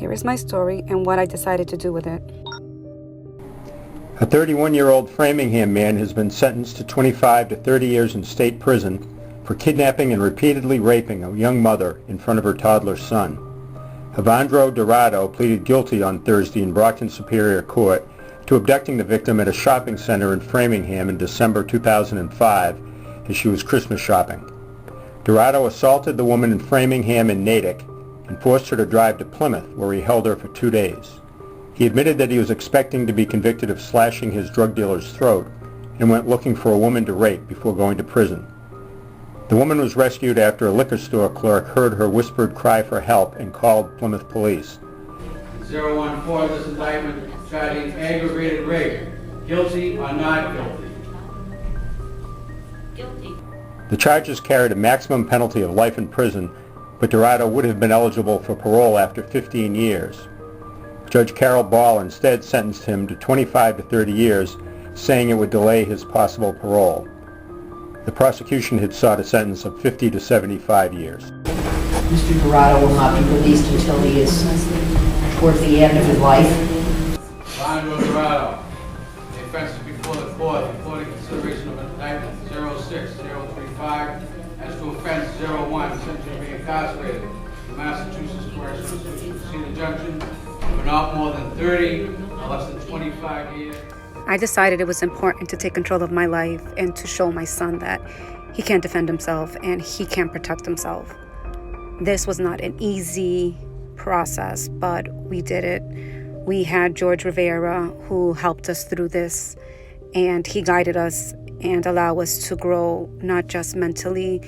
here is my story and what I decided to do with it. A 31-year-old Framingham man has been sentenced to 25 to 30 years in state prison for kidnapping and repeatedly raping a young mother in front of her toddler son. Evandro Dorado pleaded guilty on Thursday in Brockton Superior Court to abducting the victim at a shopping center in Framingham in December 2005 as she was Christmas shopping. Dorado assaulted the woman in Framingham and Natick and forced her to drive to Plymouth, where he held her for 2 days. He admitted that he was expecting to be convicted of slashing his drug dealer's throat and went looking for a woman to rape before going to prison. The woman was rescued after a liquor store clerk heard her whispered cry for help and called Plymouth police. 014, this indictment charging aggravated rape. Guilty or not guilty? Guilty. The charges carried a maximum penalty of life in prison, but Dorado would have been eligible for parole after 15 years. Judge Carol Ball instead sentenced him to 25 to 30 years, saying it would delay his possible parole. The prosecution had sought a sentence of 50 to 75 years. Mr. Dorado will not be released until he is towards the end of his life. Evandro Dorado, the offense is before the court, reporting consideration of indictment 06035 as to offense 01, essentially being incarcerated in Massachusetts Correctional Proceeding Junction for not more than 30 or less than 25 years. I decided it was important to take control of my life and to show my son that he can't defend himself and he can't protect himself. This was not an easy process, but we did it. We had George Rivera who helped us through this, and he guided us and allowed us to grow, not just mentally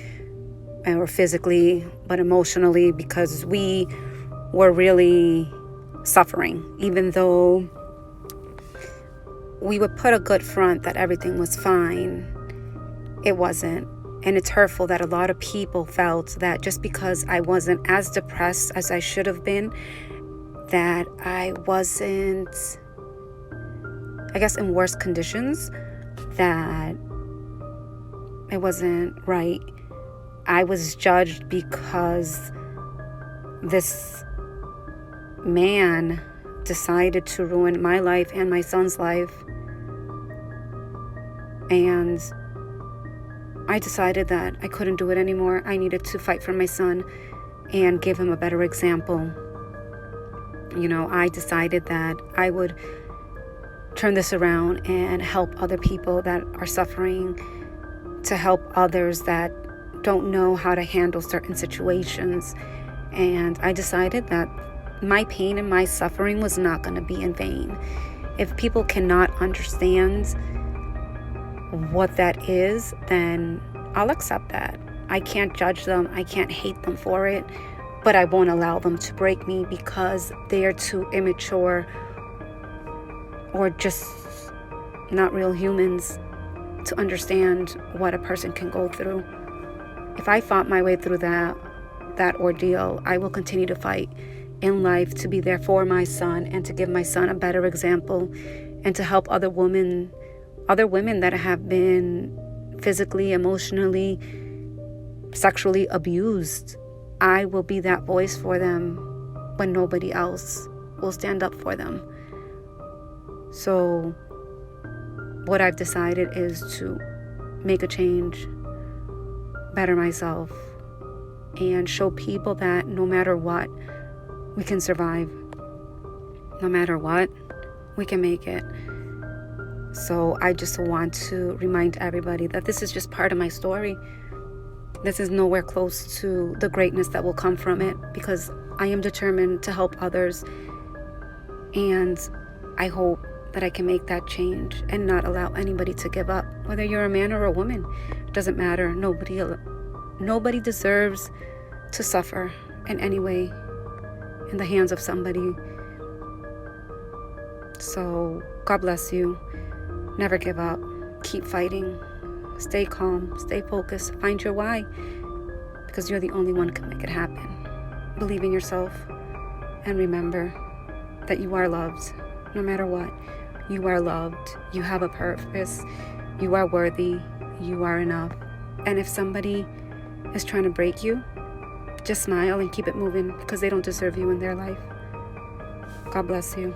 or physically, but emotionally, because we were really suffering. Even though we would put a good front that everything was fine, it wasn't. And it's hurtful that a lot of people felt that just because I wasn't as depressed as I should have been, that I wasn't, I guess, in worse conditions, that it wasn't right. I was judged because this man decided to ruin my life and my son's life. And I decided that I couldn't do it anymore. I needed to fight for my son and give him a better example. You know, I decided that I would turn this around and help other people that are suffering, to help others that don't know how to handle certain situations. And I decided that my pain and my suffering was not going to be in vain. If people cannot understand what that is, then I'll accept that. I can't judge them. I can't hate them for it, but I won't allow them to break me because they are too immature or just not real humans to understand what a person can go through. If I fought my way through that ordeal, I will continue to fight in life to be there for my son and to give my son a better example and to help other women that have been physically, emotionally, sexually abused. I will be that voice for them when nobody else will stand up for them. So what I've decided is to make a change, better myself, and show people that no matter what, we can survive. No matter what, we can make it. So I just want to remind everybody that this is just part of my story. This is nowhere close to the greatness that will come from it, because I am determined to help others. And I hope that I can make that change and not allow anybody to give up. Whether you're a man or a woman, it doesn't matter. Nobody deserves to suffer in any way in the hands of somebody. So God bless you. Never give up. Keep fighting. Stay calm. Stay focused. Find your why, because you're the only one who can make it happen. Believe in yourself and remember that you are loved. No matter what, you are loved. You have a purpose. You are worthy. You are enough. And if somebody is trying to break you, just smile and keep it moving, because they don't deserve you in their life. God bless you.